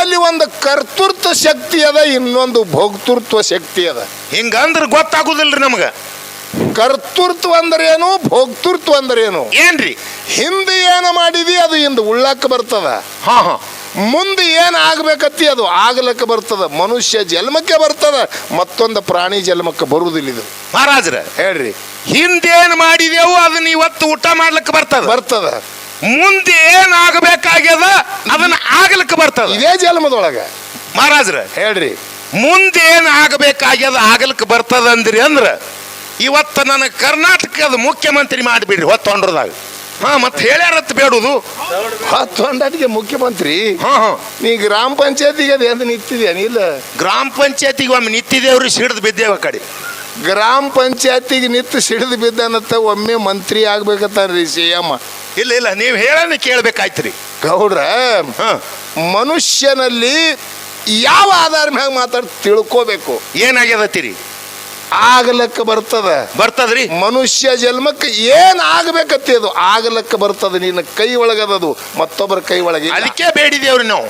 ನಮ್ಮಲ್ಲಿ ಒಂದು ಕರ್ತೃತ್ವ ಶಕ್ತಿ ಅದ, ಇನ್ನೊಂದು ಭೋಕ್ತೃತ್ವ ಶಕ್ತಿ ಅದ. ಹಿಂಗಂದ್ರೆ ಗೊತ್ತಾಗುದಿಲ್ರಿ ನಮಗ. ಕರ್ತೃತ್ವ ಅಂದ್ರೇನು, ಭೋಕ್ತೃತ್ವ ಅಂದ್ರೇನು? ಏನ್ರಿ? ಹಿಂದೆ ಏನು ಮಾಡಿದಿ ಅದು ಹಿಂದೆ ಉಳ್ಳಕ್ಕೆ ಬರ್ತದ. ಹಾ ಹಾ. ಮುಂದೆ ಏನು ಆಗ್ಬೇಕತ್ತಿ ಅದು ಆಗ್ಲಕ್ಕೆ ಬರ್ತದ. ಮನುಷ್ಯ ಜನ್ಮಕ್ಕೆ ಬರ್ತದ, ಮತ್ತೊಂದು ಪ್ರಾಣಿ ಜನ್ಮಕ್ಕೆ ಬರುವುದಿಲ್ಲ. ಇದು ಮಹಾರಾಜ್ರ ಹೇಳ್ರಿ, ಹಿಂದೇನ್ ಮಾಡಿದೆವು ಅದನ್ನ ಇವತ್ತು ಊಟ ಮಾಡ್ಲಿಕ್ಕೆ ಬರ್ತದ. ಮುಂದೆ ಏನ್ ಆಗಬೇಕಾಗ್ಯದ ಅದನ್ನ ಆಗ್ಲಿಕ್ಕೆ ಬರ್ತದ ಇದೇ ಜನ್ಮದೊಳಗ. ಮಹಾರಾಜ್ರ ಹೇಳ್ರಿ, ಮುಂದೆ ಏನ್ ಆಗಬೇಕಾಗ್ಯದ ಆಗ್ಲಿಕ್ಕೆ ಬರ್ತದ ಅಂದ್ರಿ ಅಂದ್ರ ಇವತ್ತು ನನ್ನ ಕರ್ನಾಟಕದ ಮುಖ್ಯಮಂತ್ರಿ ಮಾಡಿಬಿಡ್ರಿ ಹೊತ್ತೊಂಡ್ರದಾಗ. ಹಾ, ಮತ್ತೆ ಹೇಳ್ಯಾರತ್ ಬೇಡುದು ಹೊತ್ತೊಂಡಟಿಗೆ ಮುಖ್ಯಮಂತ್ರಿ. ಹಾ ಹಾ. ನೀ ಗ್ರಾಮ ಪಂಚಾಯತಿಗೆ ಅದು ಎಂದು ನಿಂತಿದ್ಯಾ? ಇಲ್ಲ, ಗ್ರಾಮ ಪಂಚಾಯತಿಗೆ ಒಮ್ಮೆ ನಿಂತಿದ್ದೇವ್ರಿ, ಸಿಡಿದು ಬಿದ್ದೇವ ಕಡೆ. ಗ್ರಾಮ ಪಂಚಾಯತಿಗೆ ನಿಂತು ಸಿಡಿದು ಬಿದ್ದಾನತ್ತ ಒಮ್ಮೆ ಮಂತ್ರಿ ಆಗ್ಬೇಕತ್ತಾರ್ರಿ CM. ಇಲ್ಲ ಇಲ್ಲ, ನೀವು ಹೇಳೋಣ ಕೇಳ್ಬೇಕಾಯ್ತ್ರಿ ಗೌಡ್ರ. ಹಾ. ಮನುಷ್ಯನಲ್ಲಿ ಯಾವ ಆಧಾರ ಮ್ಯಾಗ ಮಾತಾಡ್ ತಿಳ್ಕೋಬೇಕು. ಏನಾಗ್ಯದತ್ತೀರಿ? ಆಗ್ಲಕ್ಕ ಬರ್ತದ್ರಿ. ಮನುಷ್ಯ ಜನ್ಮಕ್ಕೆ ಏನ್ ಆಗ್ಬೇಕತ್ತಿ ಅದು ಆಗ್ಲಕ್ಕ ಬರ್ತದ. ನಿನ್ನ ಕೈ ಒಳಗದದು, ಮತ್ತೊಬ್ಬರ ಕೈ ಒಳಗೆ. ಅದಕ್ಕೆ ಬೇಡಿದೇವ್ರಿ ನಾವು.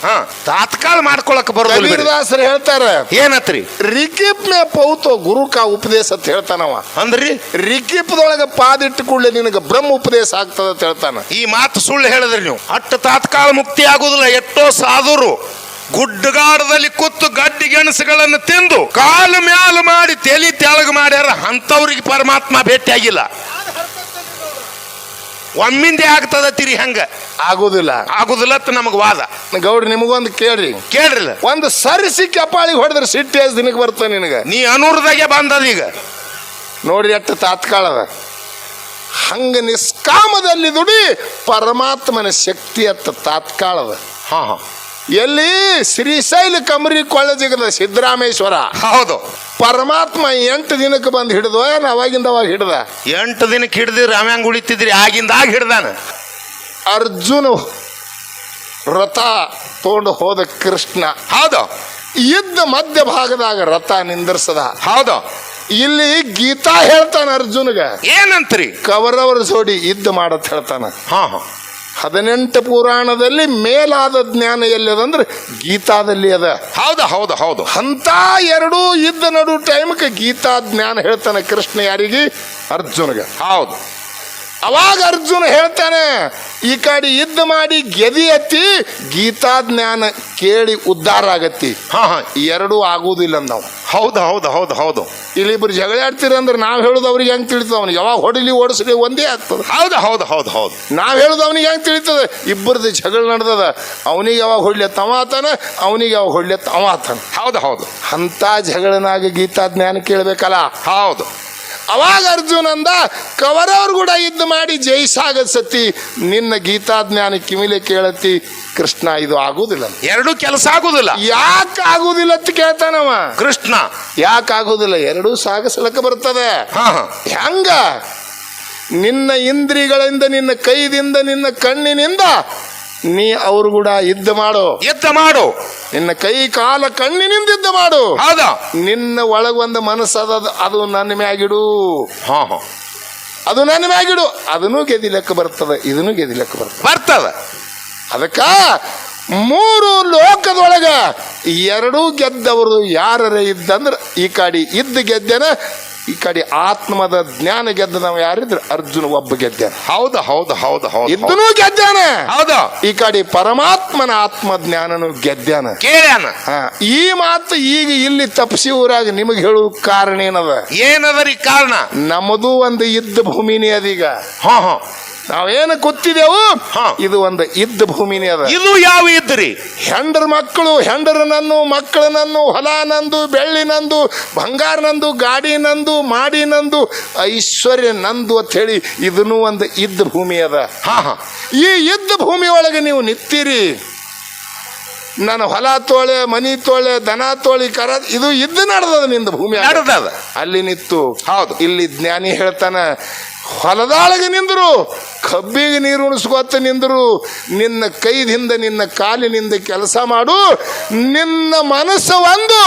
ಹಾ, ತಾತ್ಕಾಲ ಮಾಡ್ಕೊಳಕ್ ಬರೋದಿಲ್ಲ. ಕಬೀರದಾಸರು ಹೇಳ್ತಾರ, ಏನತ್ರಿ? ರಿಕಿಪ್ ಮೇ ಪೌತೋ ಗುರು ಕಾ ಉಪದೇಶ ಅಂತ ಹೇಳ್ತಾನವ. ಅಂದ್ರಿ ರಿಕಿಪ್ದೊಳಗ ಪಾದಿಟ್ಟು ಕೂಡಲೇ ನಿನಗೆ ಬ್ರಹ್ಮ ಉಪದೇಶ ಆಗ್ತದ ಅಂತ ಹೇಳ್ತಾನ. ಈ ಮಾತು ಸುಳ್ಳು ಹೇಳಿದ್ರಿ ನೀವು. ಅಟ್ಟ ತಾತ್ಕಾಲ ಮುಕ್ತಿ ಆಗುದಿಲ್ಲ. ಎಷ್ಟೋ ಸಾಧುರು ಗುಡ್ಡಗಾಡದಲ್ಲಿ ಕೂತು ಗಡ್ಡಿ ಗೆಣಸುಗಳನ್ನು ತಿಂದು ಕಾಲು ಮ್ಯಾಲ ಮಾಡಿ ತೆಲಿ ತೆಳಗ ಮಾಡ್ಯಾರ. ಅಂತವ್ರಿಗೆ ಪರಮಾತ್ಮ ಭೇಟಿ ಆಗಿಲ್ಲ. ಒಮ್ಮಿಂದೆ ಆಗ್ತದತ್ತೀರಿ, ಹಂಗ ಆಗುದಿಲ್ಲ ಅಂತ ನಮಗ ವಾದ. ಗೌಡ್ರಿ, ನಿಮಗೊಂದು ಕೇಳ್ರಿಲ್ಲ. ಒಂದು ಸರಿಸಿ ಕಪಾಳಿಗೆ ಹೊಡೆದ್ರೆ ಸಿಟ್ಟಿ ದಿನಕ್ಕೆ ಬರ್ತದೆ ನಿನಗ. ನೀ ಅನೂರದಾಗೆ ಬಂದದ ಈಗ ನೋಡ್ರಿ ಎಷ್ಟು ತಾತ್ಕಾಲದ. ಹಂಗ ನಿಷ್ಕಾಮದಲ್ಲಿ ದುಡಿ ಪರಮಾತ್ಮನ ಶಕ್ತಿ ಅತ್ತ ತಾತ್ಕಾಲದ. ಹಾ ಹಾ. ಎಲ್ಲಿ ಶ್ರೀಶೈಲ ಕಮರಿ ಕೊಳ್ಳಜಿಗದ ಸಿದ್ದರಾಮೇಶ್ವರ. ಹೌದು. ಪರಮಾತ್ಮ 8 ದಿನಕ್ಕೆ ಬಂದು ಹಿಡಿದು ಏನ್ ಅವಾಗಿಂದ ಅವಾಗ ಹಿಡ್ದ? 8 ದಿನಕ್ಕೆ ಹಿಡ್ದಿರಿ ರಾಮ್ಯಾಂಗ್ ಉಳಿತಿದ್ರಿ, ಆಗಿಂದಾಗ ಹಿಡ್ದಾನ. ಅರ್ಜುನ ರಥ ತಗೊಂಡು ಹೋದ ಕೃಷ್ಣ. ಹೌದು. ಯುದ್ಧ ಮಧ್ಯ ಭಾಗದಾಗ ರಥ ನಿಂದರ್ಸದ. ಹೌದು. ಇಲ್ಲಿ ಗೀತಾ ಹೇಳ್ತಾನ ಅರ್ಜುನ್ಗ. ಏನಂತ್ರಿ? ಕೌರವರ ಜೋಡಿ ಯುದ್ಧ ಮಾಡತ್ ಹೇಳ್ತಾನ. ಹಾ ಹಾ. 18 ಪುರಾಣದಲ್ಲಿ ಮೇಲಾದ ಜ್ಞಾನ ಎಲ್ಲಿದಂದ್ರೆ ಗೀತಾದಲ್ಲಿ ಅದ. ಹೌದು ಹೌದು ಹೌದು. ಅಂತ 2 ಯುದ್ಧ ನಡು ಟೈಮ್ಗೆ ಗೀತಾ ಜ್ಞಾನ ಹೇಳ್ತಾನೆ ಕೃಷ್ಣ. ಯಾರಿಗೆ? ಅರ್ಜುನ್ಗೆ. ಹೌದು. ಅವಾಗ ಅರ್ಜುನ ಹೇಳ್ತಾನೆ, ಈ ಕಡೆ ಯುದ್ಧ ಮಾಡಿ ಗೆದಿ ಎತ್ತಿ ಗೀತಾ ಜ್ಞಾನ ಕೇಳಿ ಉದ್ಧಾರ ಆಗತ್ತಿ. ಹಾ ಹಾ. 2 ಆಗುವುದಿಲ್ಲ ನಾವು. ಹೌದು ಹೌದು ಹೌದು ಹೌದು. ಇಲ್ಲಿಬ್ರು ಜಗಳ ಆಡ್ತೀರಂದ್ರೆ ನಾವ್ ಹೇಳುದು ಅವ್ರಿಗೆ ಹೆಂಗ್ ತಿಳಿತದ? ಅವ್ನಿಗೆ ಯಾವಾಗ ಹೊಡಿಲಿ ಓಡಿಸ್ಲಿ ಒಂದೇ ಆಗ್ತದ. ಹೌದು ಹೌದು ಹೌದು ಹೌದು. ನಾವ್ ಹೇಳುದು ಅವನಿಗೆ ಹೆಂಗ್ ತಿಳಿತದ? ಇಬ್ಬರದ್ದು ಜಗಳ ನಡೆದದ. ಅವನಿಗೆ ಯಾವಾಗ ಹೊಡ್ಲೆತ್ತ ಅವ ಆತಾನ, ಅವನಿಗೆ ಯಾವಾಗ ಹೊಡ್ಲೆತ್ತ ಅವ ಆತಾನ. ಹೌದು ಹೌದು. ಅಂತ ಜಗಳನಾಗ ಗೀತಾ ಜ್ಞಾನ ಕೇಳ್ಬೇಕಲ್ಲ. ಹೌದು. ಅವಾಗ ಅರ್ಜುನ ಅಂದ, ಕೌರವರು ಕೂಡ ಯುದ್ಧ ಮಾಡಿ ಜಯಿಸಾಗದ್ ಸತಿ ನಿನ್ನ ಗೀತಾ ಜ್ಞಾನ ಕಿವಿಲೆ ಕೇಳತ್ತಿ ಕೃಷ್ಣ. ಇದು ಆಗುದಿಲ್ಲ. 2 ಕೆಲಸ ಆಗುದಿಲ್ಲ. ಯಾಕೆ ಆಗುದಿಲ್ಲ ಅಂತ ಕೇಳ್ತಾನವ ಕೃಷ್ಣ. ಯಾಕೆ ಆಗುದಿಲ್ಲ? 2 ಸಾಗಿಸ್ಲಕ್ಕ ಬರ್ತದೆ. ಹಾ ಹಾ. ಹೆಂಗ? ನಿನ್ನ ಇಂದ್ರಿಯಗಳಿಂದ, ನಿನ್ನ ಕೈದಿಂದ, ನಿನ್ನ ಕಣ್ಣಿನಿಂದ ನೀ ಅವ್ರು ಕೂಡ ಯುದ್ಧ ಮಾಡು. ನಿನ್ನ ಕೈ ಕಾಲ ಕಣ್ಣಿನಿಂದ ಯುದ್ಧ ಮಾಡು. ಹೌದಾ? ನಿನ್ನ ಒಳಗೊಂದು ಮನಸ್ಸದ, ಅದು ನನ್ನ ಮ್ಯಾಗಿಡು. ಹಾ ಹಾ. ಅದು ನನ್ನ ಮ್ಯಾಗಿಡು. ಅದನ್ನು ಗೆದಿಲಕ್ಕ ಬರ್ತದ, ಇದನ್ನು ಗೆದಿಲಕ್ಕ ಬರ್ತದ. ಅದಕ್ಕ 3 ಲೋಕದೊಳಗ 2 ಗೆದ್ದವರು ಯಾರ ಇದ್ದಂದ್ರ ಈ ಕಡೆ ಇದ್ದ ಗೆದ್ದನ, ಈ ಕಡೆ ಆತ್ಮದ ಜ್ಞಾನ ಗೆದ್ದ ನಾವು ಯಾರಿದ್ರು? ಅರ್ಜುನ ಒಬ್ಬ ಗೆದ್ದಾನ. ಹೌದು ಹೌದು ಹೌದು ಹೌದು. ಇದ್ದನೂ ಗೆದ್ದಾನ. ಹೌದು. ಈ ಕಡೆ ಪರಮಾತ್ಮನ ಆತ್ಮ ಜ್ಞಾನನು ಗೆದ್ದಾನ. ಕೇಳ್ಯಾನ. ಈ ಮಾತು ಈಗ ಇಲ್ಲಿ ತಪ್ಸಿ ಊರಾಗ ನಿಮಗೆ ಹೇಳುವ ಕಾರಣ ಏನದರಿ ಕಾರಣ? ನಮ್ಮದು ಒಂದು ಯುದ್ಧ ಭೂಮಿನೇ ಅದೀಗ. ಹಾ ಹಾ. ನಾವೇನು ಕೂತಿದೆವು, ಇದು ಒಂದು ಯುದ್ಧ ಭೂಮಿನೇ ಅದ. ಇದು ಯಾವ ಯುದ್ಧರಿ? ಹೆಂಡರ ಮಕ್ಕಳು, ಹೆಂಡರ ನನ್ನು, ಮಕ್ಕಳ ನನ್ನು, ಹೊಲ ನಂದು, ಬೆಳ್ಳಿ ನಂದು, ಬಂಗಾರ ನಂದು, ಗಾಡಿ ನಂದು, ಮಾಡಿ ನಂದು, ಐಶ್ವರ್ಯ ನಂದು ಅಂತ ಹೇಳಿ ಇದನ್ನು ಒಂದು ಯುದ್ಧ ಭೂಮಿ ಅದ. ಈ ಯುದ್ಧ ಭೂಮಿ ಒಳಗೆ ನೀವು ನಿಂತೀರಿ. ನನ್ನ ಹೊಲ ತೋಳೆ, ಮನಿ ತೋಳೆ, ದನ ತೋಳಿ, ಕರ, ಇದು ಯುದ್ಧ ನಡೆದದ. ನಿಂದ ಭೂಮಿ ನಡೆದದ. ಅಲ್ಲಿ ನಿಂತು. ಹೌದು. ಇಲ್ಲಿ ಜ್ಞಾನಿ ಹೇಳ್ತಾನ, ಹೊಲದಾಳಗೆ ನಿಂದರು, ಕಬ್ಬಿಗೆ ನೀರು ಉಣಿಸ್ಕೊತ ನಿಂದರು, ನಿನ್ನ ಕೈದಿಂದ ನಿನ್ನ ಕಾಲಿನಿಂದ ಕೆಲಸ ಮಾಡು, ನಿನ್ನ ಮನಸ್ಸು ಒಂದು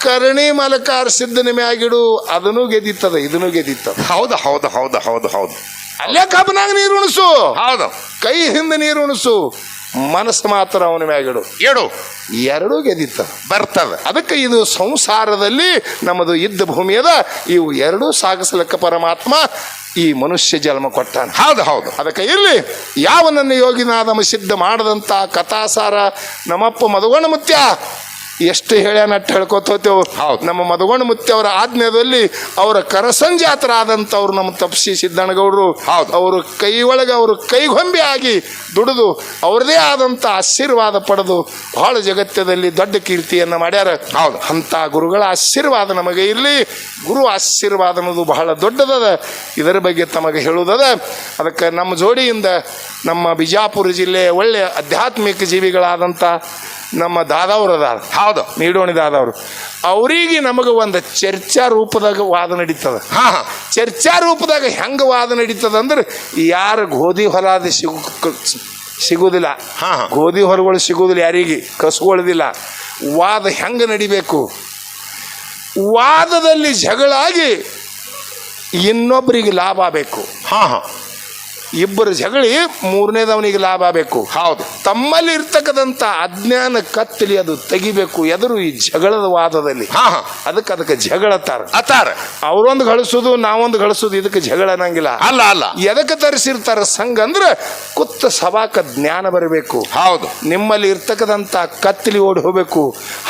ಕರ್ಣಿ ಮಲಕಾರ ಸಿದ್ಧನ ಮ್ಯಾಗಿಡು. ಅದನ್ನು ಗೆದಿತ್ತದ, ಇದನ್ನು ಗೆದಿತ್ತದ. ಹೌದು ಹೌದು ಹೌದು ಹೌದು ಹೌದು. ಅಲ್ಲೇ ಕಬ್ಬನಾಗ ನೀರು ಉಣಿಸು. ಹೌದು. ಕೈ ಹಿಂದೆ ನೀರು ಉಣಿಸು, ಮನಸ್ಸು ಮಾತ್ರ ಅವನ ಮ್ಯಾಗಿಡು. ಏಡು ಎರಡೂ ಗೆದಿತ್ತ ಬರ್ತದ. ಅದಕ್ಕೆ ಇದು ಸಂಸಾರದಲ್ಲಿ ನಮ್ಮದು ಯುದ್ಧ ಭೂಮಿ ಅದ. ಇವು ಎರಡೂ ಸಾಗಿಸ್ಲಿಕ್ಕೆ ಪರಮಾತ್ಮ ಈ ಮನುಷ್ಯ ಜನ್ಮ ಕೊಟ್ಟಾನ. ಹೌದು ಹೌದು. ಅದಕ್ಕೆ ಇರ್ಲಿ, ಯಾವನನ್ನು ಯೋಗಿನಾದಮ ಸಿದ್ಧ ಮಾಡದಂತ ಕಥಾಸಾರ ನಮ್ಮಪ್ಪ ಮಧುಗೊಂಡ ಮುತ್ಯ ಎಷ್ಟು ಹೇಳ್ಯಾನ ಅಟ್ಟು ಹೇಳ್ಕೊತ ಹೋಗ್ತೇವೆ. ಹೌದು. ನಮ್ಮ ಮಧುಗೊಂಡ ಮುತ್ಯ ಅವರ ಆಜ್ಞೆಯಲ್ಲಿ ಅವರ ಕರಸಂಜಾತರಾದಂಥವ್ರು ನಮ್ಮ ತಪ್ಸಿ ಸಿದ್ದಣ್ಣಗೌಡರು, ಹೌದು, ಅವರು ಕೈ ಒಳಗೆ ಅವರು ಕೈಗೊಂಬೆ ಆಗಿ ದುಡಿದು ಅವ್ರದೇ ಆದಂಥ ಆಶೀರ್ವಾದ ಪಡೆದು ಬಹಳ ಜಗತ್ತದಲ್ಲಿ ದೊಡ್ಡ ಕೀರ್ತಿಯನ್ನು ಮಾಡ್ಯಾರ. ಹೌದು. ಅಂಥ ಗುರುಗಳ ಆಶೀರ್ವಾದ ನಮಗೆ ಇರಲಿ. ಗುರು ಆಶೀರ್ವಾದ ಅನ್ನೋದು ಬಹಳ ದೊಡ್ಡದದ. ಇದರ ಬಗ್ಗೆ ತಮಗೆ ಹೇಳುವುದದ. ಅದಕ್ಕೆ ನಮ್ಮ ಜೋಡಿಯಿಂದ ನಮ್ಮ ಬಿಜಾಪುರ ಜಿಲ್ಲೆಯ ಒಳ್ಳೆಯ ಆಧ್ಯಾತ್ಮಿಕ ಜೀವಿಗಳಾದಂಥ ನಮ್ಮ ದಾದಾವ್ರು ಅದಾರ. ಹೌದು, ನೀಡೋಣಿ ದಾದಾವ್ರು. ಅವರಿಗೆ ನಮಗೆ ಒಂದು ಚರ್ಚಾ ರೂಪದಾಗ ವಾದ ನಡೀತದ. ಚರ್ಚಾ ರೂಪದಾಗ ಹೆಂಗೆ ವಾದ ನಡೀತದ ಅಂದ್ರೆ, ಯಾರು ಗೋಧಿ ಹೊಲಾದ ಸಿಗುವುದಿಲ್ಲ, ಗೋಧಿ ಹೊರಗಳು ಸಿಗುವುದಿಲ್ಲ, ಯಾರಿಗೆ ಕಸ್ಕೊಳ್ಳೋದಿಲ್ಲ. ವಾದ ಹೆಂಗೆ ನಡಿಬೇಕು? ವಾದದಲ್ಲಿ ಜಗಳಾಗಿ ಇನ್ನೊಬ್ಬರಿಗೆ ಲಾಭ ಆಗಬೇಕು. ಇಬ್ಬರು ಜಗಳಿ ಮೂರನೇದವನಿಗೆ ಲಾಭ ಆಗಬೇಕು. ಹೌದು. ತಮ್ಮಲ್ಲಿ ಇರ್ತಕ್ಕಂಥ ಅಜ್ಞಾನ ಕತ್ತಲಿ ಅದು ತೆಗಿಬೇಕು ಎದುರು ಈ ಜಗಳದ ವಾದದಲ್ಲಿ. ಅದಕ್ಕೆ ಜಗಳತ್ತಾರ. ಅವರೊಂದು ಗಳಿಸೋದು ನಾವೊಂದು ಗಳಿಸೋದು, ಇದಕ್ಕೆ ಜಗಳ ಅನ್ನಂಗಿಲ್ಲ. ಅಲ್ಲ ಅಲ್ಲ. ಎದಕ್ಕೆ ತರಿಸಿರ್ತಾರ ಸಂಘ ಅಂದ್ರೆ ಕುತ್ತ ಸಭಾಕ ಜ್ಞಾನ ಬರಬೇಕು. ಹೌದು. ನಿಮ್ಮಲ್ಲಿ ಇರ್ತಕ್ಕಂಥ ಕತ್ತಲಿ ಓಡಿ ಹೋಗ್ಬೇಕು.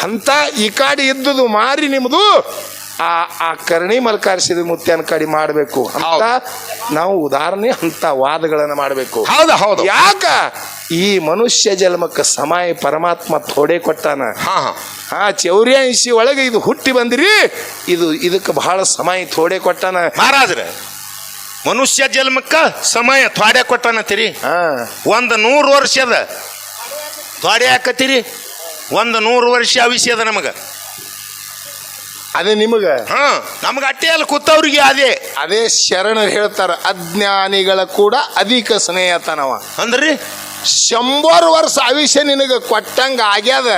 ಅಂತ ಈ ಕಾಡಿ ಇದ್ದುದು ಮಾರಿ ನಿಮ್ದು ಆ ಕರ್ಣಿ ಮಲ್ಕಾರಿಸಿದ ಮುತ್ಯನ ಕಡಿ ಮಾಡಬೇಕು ಅಂತ ನಾವು ಉದಾಹರಣೆ ಅಂತ ವಾದಗಳನ್ನು ಮಾಡಬೇಕು. ಹೌದು ಹೌದು. ಯಾಕ ಈ ಮನುಷ್ಯ ಜನ್ಮಕ್ಕೆ ಸಮಯ ಪರಮಾತ್ಮ ಥೋಡೆ ಕೊಟ್ಟಾನ. ಚೌರ್ಯಾಂಶಿ ಒಳಗೆ ಇದು ಹುಟ್ಟಿ ಬಂದಿರಿ, ಇದಕ್ಕೆ ಬಹಳ ಸಮಯ ಥೋಡೆ ಕೊಟ್ಟಾನ ಮಹಾರಾಜ್ರೆ. ಮನುಷ್ಯ ಜನ್ಮಕ್ಕ ಸಮಯ ಥೋಡೆ ಕೊಟ್ಟಾನತ್ತೀರಿ. 100 ವರ್ಷದ ಥೋಡೆ ಹಾಕತ್ತೀರಿ. 100 ವರ್ಷ ವಿಷಯದ ನಮಗ ಅದೇ ನಿಮಗ ನಮ್ಗೆ ಅಟ್ಟೆಯಲ್ಲಿ ಕೂತವ್ರಿಗೆ ಅದೇ ಶರಣರು ಹೇಳ್ತಾರ, ಅಜ್ಞಾನಿಗಳ ಕೂಡ ಅಧಿಕ ಸ್ನೇಹತನವ ಅಂದ್ರಿ. 100 ವರ್ಷ ಆಯುಷ್ಯ ನಿನಗೆ ಕೊಟ್ಟಂಗ ಆಗ್ಯಾದ.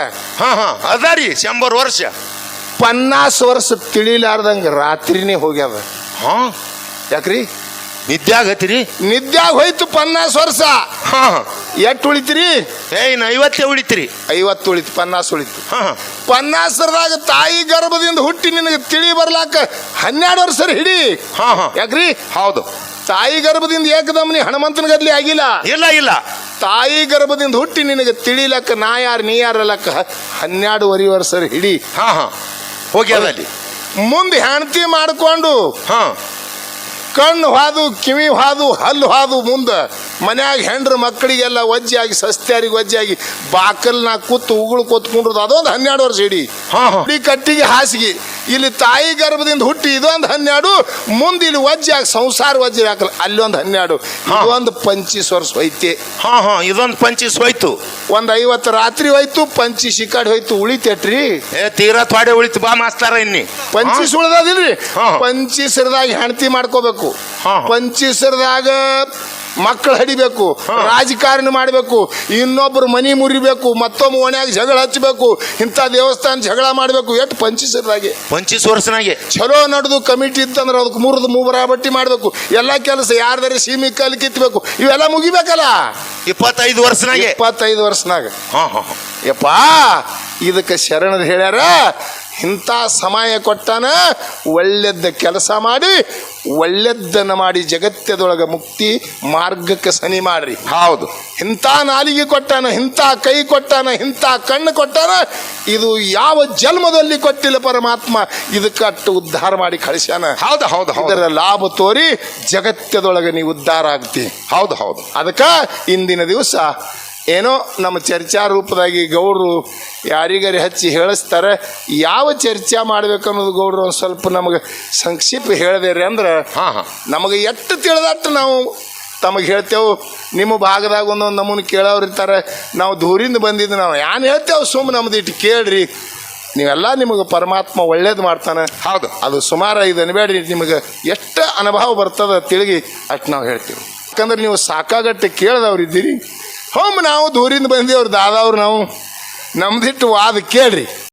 ಅದಾರಿ 100 ವರ್ಷ. 50 ವರ್ಷ ತಿಳಿಲಾರ್ದಂಗ ರಾತ್ರಿನೇ ಹೋಗ್ಯಾದ. ಯಾಕ್ರಿ? ನಿದ್ಯಾಗತ್ತೀರಿ. ನಿದ್ಯಾಗ ಹೋಯ್ತು 50 ವರ್ಷ. ಎಷ್ಟು ಉಳಿತೀರಿ? ಇನ್ನು 50 ಉಳಿತೀರಿ. 50 ಉಳಿತು, 50 ಉಳಿತು. 50ದಾಗ ತಾಯಿ ಗರ್ಭದಿಂದ ಹುಟ್ಟಿ ನಿನಗೆ ತಿಳಿ ಬರ್ಲಾಕ 12 ವರ್ಷ ಹಿಡಿ. ಯಾಕ್ರಿ? ಹೌದು. ತಾಯಿ ಗರ್ಭದಿಂದ ಏಕದಮ್ನಿ ಹನುಮಂತನ ಗದ್ಲಿ ಆಗಿಲ್ಲ. ಇಲ್ಲ ಇಲ್ಲ. ತಾಯಿ ಗರ್ಭದಿಂದ ಹುಟ್ಟಿ ನಿನಗೆ ತಿಳಿಲಕ್ಕ ನಾ ಯಾರು ನೀ ಯಾರಲ್ಲಕ್ಕ 12 ವರ್ಷ ಹಿಡಿ. ಹೋಗ್ಯದಲ್ಲಿ ಮುಂದೆ ಹೆಂಡತಿ ಮಾಡಿಕೊಂಡು ಕಣ್ಣು ಹಾದು, ಕಿವಿ ಹಾದು, ಹಲ್ಲು ಹಾದು, ಮುಂದೆ ಮನ್ಯಾಗ ಹೆಂಡ್ರ ಮಕ್ಕಳಿಗೆಲ್ಲ ವಜ್ಜಾಗಿ ಸಸ್ತ್ಯಾರಿಗೆ ವಜ್ಜಾಗಿ ಬಾಕಲ್ನ ಕೂತು ಉಗುಳು ಕೂತ್ಕೊಂಡ್ರದು ಅದೊಂದು 12 ವರ್ಷ ಹಿಡಿ. ಕಟ್ಟಿಗೆ ಹಾಸಿಗೆ ಇಲ್ಲಿ ತಾಯಿ ಗರ್ಭದಿಂದ ಹುಟ್ಟಿ ಇದೊಂದು 12, ಮುಂದೆ ಇಲ್ಲಿ ವಜ್ಜಾಗಿ ಸಂಸಾರ ವಜ್ಜೆ ಹಾಕಲ್ಲ ಅಲ್ಲಿ ಒಂದು 12, ಇದೊಂದು 25 ವರ್ಷ ಹೋಯ್ತೆ. ಇದೊಂದು 25 ಹೋಯ್ತು. ಒಂದು 50 ರಾತ್ರಿ ಹೋಯ್ತು, 25 ಈ ಕಡೆ ಹೋಯ್ತು. ಉಳಿತೇಟ್ರಿ? ತೀರಾ ಥೋಡೆ ಉಳಿತು ಬಾ ಮಾಸ್ತಾರ. ಇನ್ನಿ 25 ಉಳ್ದದಿಲ್ರಿ. 25ದಾಗ ಹೆಂಡತಿ ಮಾಡ್ಕೋಬೇಕು, 25ದಾಗ ಮಕ್ಕಳು ಹಡಿಬೇಕು, ರಾಜಕಾರಣ ಮಾಡಬೇಕು, ಇನ್ನೊಬ್ರು ಮನಿ ಮುರಿಬೇಕು, ಮತ್ತೊಮ್ಮೆ ಓಣ್ಯಾಗ ಜಗಳ ಹಚ್ಚಬೇಕು, ಇಂಥ ದೇವಸ್ಥಾನ ಜಗಳ ಮಾಡಬೇಕು. ಎಷ್ಟು 25 ವರ್ಷನಾಗೆ ಚಲೋ ನಡೆದು ಕಮಿಟಿ ಇತ್ತಂದ್ರೆ ಅದಕ್ಕೆ 3 ಮೂಬರ ಬಟ್ಟಿ ಮಾಡಬೇಕು. ಎಲ್ಲ ಕೆಲಸ ಯಾರ್ದಾರೆ ಸೀಮಿ ಕಲ್ ಕಿತ್ಬೇಕು, ಇವೆಲ್ಲ ಮುಗಿಬೇಕಲ್ಲ. 25 ವರ್ಷನಾಗೆ 25 ವರ್ಷನಾಗ ಯಪ್ಪಾ ಇದಕ್ಕೆ ಶರಣರು ಹೇಳ್ಯಾರ, ಇಂಥ ಸಮಯ ಕೊಟ್ಟಾನ, ಒಳ್ಳೆದ್ದ ಕೆಲಸ ಮಾಡಿ ಒಳ್ಳೆದ್ದನ್ನು ಮಾಡಿ ಜಗತ್ತದೊಳಗೆ ಮುಕ್ತಿ ಮಾರ್ಗಕ್ಕೆ ಸನಿ ಮಾಡ್ರಿ. ಹೌದು. ಇಂಥ ನಾಲಿಗೆ ಕೊಟ್ಟಾನ, ಇಂಥ ಕೈ ಕೊಟ್ಟಾನ, ಇಂಥ ಕಣ್ಣು ಕೊಟ್ಟಾನ. ಇದು ಯಾವ ಜನ್ಮದಲ್ಲಿ ಕೊಟ್ಟಿಲ್ಲ ಪರಮಾತ್ಮ, ಇದಕ್ಕೆ ಅಟ್ಟು ಉದ್ಧಾರ ಮಾಡಿ ಕಳಿಸ್ಯಾನ. ಹೌದು ಹೌದು. ಇದರ ಲಾಭ ತೋರಿ ಜಗತ್ತದೊಳಗೆ ನೀವು ಉದ್ಧಾರ ಆಗ್ತಿ. ಹೌದು ಹೌದು. ಅದಕ್ಕೆ ಇಂದಿನ ದಿವಸ ಏನೋ ನಮ್ಮ ಚರ್ಚಾ ರೂಪದಾಗಿ ಗೌಡ್ರು ಯಾರಿಗಾರಿ ಹಚ್ಚಿ ಹೇಳಿಸ್ತಾರೆ. ಯಾವ ಚರ್ಚಾ ಮಾಡ್ಬೇಕನ್ನೋದು ಗೌಡ್ರು ಒಂದು ಸ್ವಲ್ಪ ನಮಗೆ ಸಂಕ್ಷಿಪ್ತ ಹೇಳಿದೇರಿ ಅಂದ್ರೆ ನಮಗೆ ಎಷ್ಟು ತಿಳಿದಟ್ಟು ನಾವು ತಮಗೆ ಹೇಳ್ತೇವೆ. ನಿಮ್ಮ ಭಾಗದಾಗ ಒಂದೊಂದು ನಮ್ಮನ್ನು ಕೇಳೋರು ಇರ್ತಾರೆ, ನಾವು ದೂರಿಂದ ಬಂದಿದ್ದು ನಾವು ಏನು ಹೇಳ್ತೇವೆ, ಸುಮ್ಮನೆ ನಮ್ದು ಇಟ್ಟು ಕೇಳ್ರಿ, ನೀವೆಲ್ಲ ನಿಮಗೆ ಪರಮಾತ್ಮ ಒಳ್ಳೇದು ಮಾಡ್ತಾನೆ. ಹೌದು. ಅದು ಸುಮಾರು ಇದು ಅನ್ಬೇಡ್ರಿ, ನಿಮಗೆ ಎಷ್ಟು ಅನುಭವ ಬರ್ತದೆ ತಿಳಿಗಿ ಅಷ್ಟು ನಾವು ಹೇಳ್ತೀವಿ. ಯಾಕಂದ್ರೆ ನೀವು ಸಾಕಾಗಟ್ಟೆ ಕೇಳ್ದವ್ರು ಇದ್ದೀರಿ. ನಾವು ದೂರಿಂದ ಬಂದೀವ್ರು ದಾದವ್ರು, ನಾವು ನಮ್ದಿಟ್ಟು ವಾದ ಕೇಳ್ರಿ.